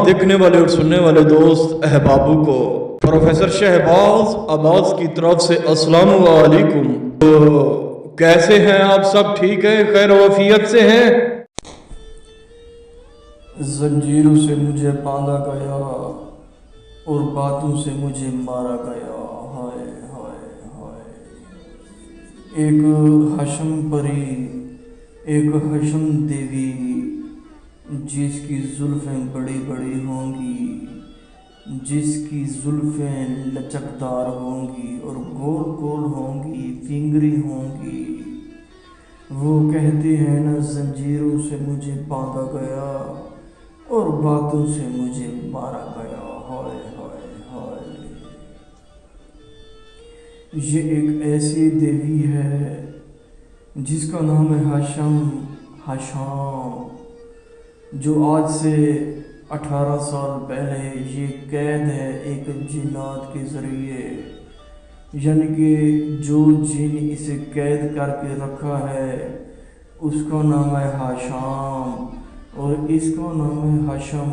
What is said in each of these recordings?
देखने वाले और सुनने वाले दोस्त अहबाबों को प्रोफेसर शहबाज अब्बास की तरफ से अस्सलाम वालेकुम। तो कैसे हैं आप सब? ठीक है, खैर वफियत से हैं? जंजीरों से मुझे बांधा गया और बातों से मुझे मारा गया। हाय हाय हाय। एक हशम परी, एक हशम देवी, जिसकी जुल्फ़ें बड़ी बड़ी होंगी, जिसकी जुल्फ़ें लचकदार होंगी और गोल गोल होंगी, फिंगरी होंगी। वो कहती है ना, जंजीरों से मुझे बांधा गया और बातों से मुझे मारा गया। हाय हाय हाय। ये एक ऐसी देवी है जिसका नाम है हशम हशाम, जो आज से 18 साल पहले ये कैद है एक जिन्नात के ज़रिए। यानी कि जो जिन इसे कैद करके रखा है उसका नाम है हशाम और इसका नाम है हशम।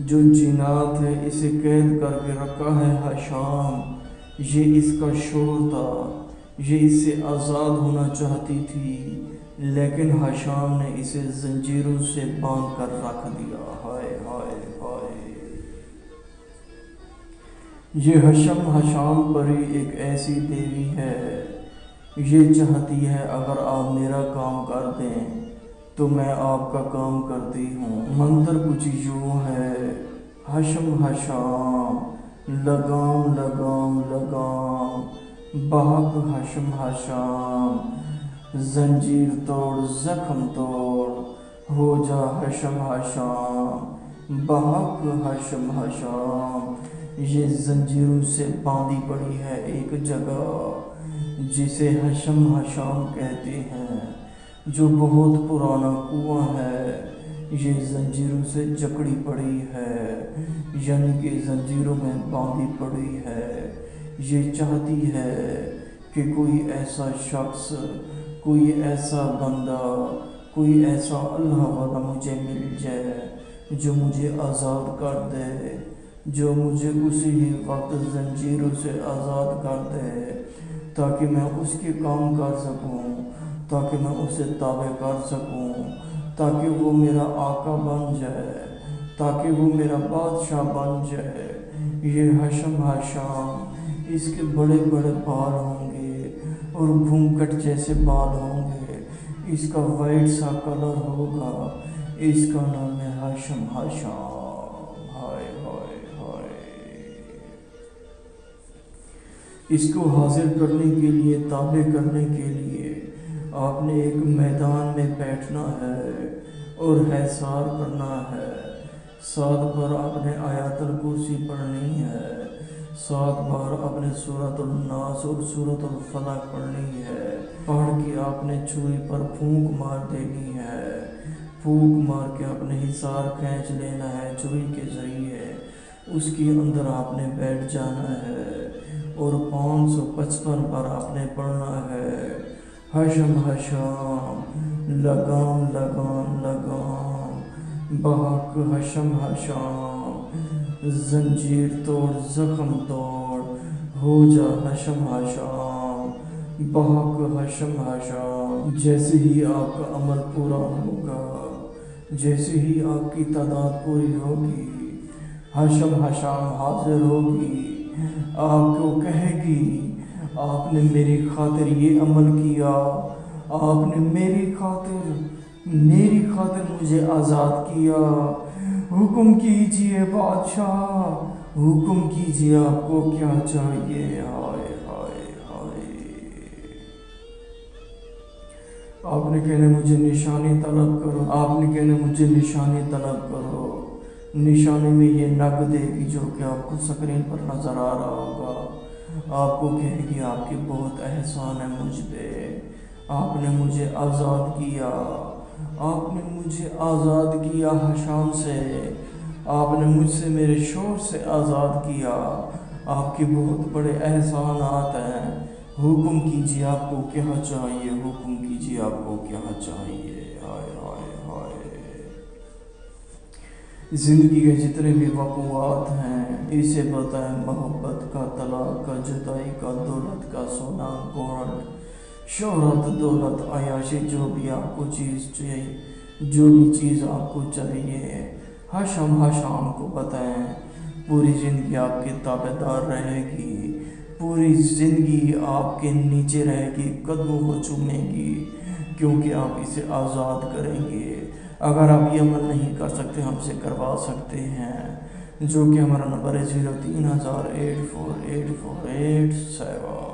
जो जिन्नात है इसे कैद करके रखा है हशाम। ये इसका शोहर था, ये इससे आज़ाद होना चाहती थी, लेकिन हशाम ने इसे जंजीरों से बांध कर रख दिया। हाय हाय हाय। ये हशम हशाम परी एक ऐसी देवी है, ये चाहती है अगर आप मेरा काम कर दें तो मैं आपका काम करती हूँ। मंत्र कुछ यूँ है, हशम हशाम लगाम लगाम लगाम, बहक हशम हशाम, जंजीर तोड़ जख्म तोड़, हो जा हशम हशाम, बहक हशम हशाम। ये जंजीरों से बांधी पड़ी है एक जगह जिसे हशम हशाम कहते हैं, जो बहुत पुराना कुआं है। ये जंजीरों से जकड़ी पड़ी है, यानी कि जंजीरों में बांधी पड़ी है। ये चाहती है कि कोई ऐसा शख्स, कोई ऐसा बंदा, कोई ऐसा अल्लाह वाला मुझे मिल जाए जो मुझे आज़ाद कर दे, जो मुझे उसी ही वक्त जंजीरों से आज़ाद कर दे, ताकि मैं उसके काम कर सकूं, ताकि मैं उसे ताबे कर सकूं, ताकि वो मेरा आका बन जाए, ताकि वो मेरा बादशाह बन जाए। ये हशम हशाम, इसके बड़े बड़े बाल होंगे और घूंघट जैसे बाल होंगे, इसका वाइट सा कलर होगा, इसका नाम है हशम हशाम। हाय हाय हाय। इसको हासिल करने के लिए, ताबे करने के लिए आपने एक मैदान में बैठना है और हैसार करना है। 7 बार आपने आयतुल कुर्सी पढ़नी है, 7 बार आपने सूरतुल नास और सूरतुल फलक पढ़नी है। पढ़ के आपने छुरी पर फूंक मार देनी है, फूंक मार के आपने हिसार खींच लेना है छुरी के ज़रिए। उसके अंदर आपने बैठ जाना है और 555 बार आपने पढ़ना है, हशम हशाम लगाम लगाम लगाम, बहक हशम हशाम, जंजीर तोड़ जख्म तोड़, हो जा हशम हशाम, बहक हशम हशाम। जैसे ही आपका अमल पूरा होगा, जैसे ही आपकी तादाद पूरी होगी, हशम हशाम हाजिर होगी, आपको कहेगी आपने मेरी खातिर ये अमल किया, आपने मेरी खातिर मुझे आज़ाद किया। हुक्म कीजिए बादशाह, हुक्म कीजिए, आपको क्या चाहिए। हाय हाय हाय। आपने कहना मुझे निशानी तलब करो, आपने कहना मुझे निशानी तलब करो। निशानी में ये नग देगी जो कि आपको स्क्रीन पर नज़र आ रहा होगा। आपको कहेगी आपके बहुत एहसान है मुझ पे, आपने मुझे आज़ाद किया, आपने मुझे आज़ाद किया हशाम से, आपने मुझसे मेरे शोर से आज़ाद किया, आपके बहुत बड़े एहसानात हैं। हुक्म कीजिए आपको क्या चाहिए, हुक्म कीजिए आपको क्या चाहिए। हाय हाय हाय। ज़िंदगी के जितने भी वक़ुआत हैं इसे बताएं, मोहब्बत का, तलाक का, जुदाई का, दौलत का, सोना गोल्ड, शोहरत, दौलत, अयाशी, जो भी आपको चीज़ चाहिए, जो भी चीज़ आपको चाहिए, हशम को बताएं। पूरी ज़िंदगी आपके ताबेदार रहेगी, पूरी ज़िंदगी आपके नीचे रहेगी, कदमों को चूमेगी, क्योंकि आप इसे आज़ाद करेंगे। अगर आप ये अमल नहीं कर सकते, हमसे करवा सकते हैं, जो कि हमारा नंबर है 03,000 848487।